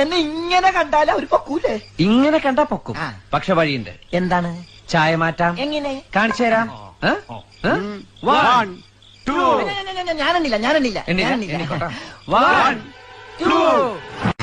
എന്നെ ഇങ്ങനെ കണ്ടാലും അവർ പൊക്കൂലേ? ഇങ്ങനെ കണ്ടാ പൊക്കും. പക്ഷെ വഴിയുണ്ട്. എന്താണ്? ചായ മാറ്റാം. എങ്ങനെ? കാണിച്ചു തരാം. ഞാനെണ്ണില്ല. 1 2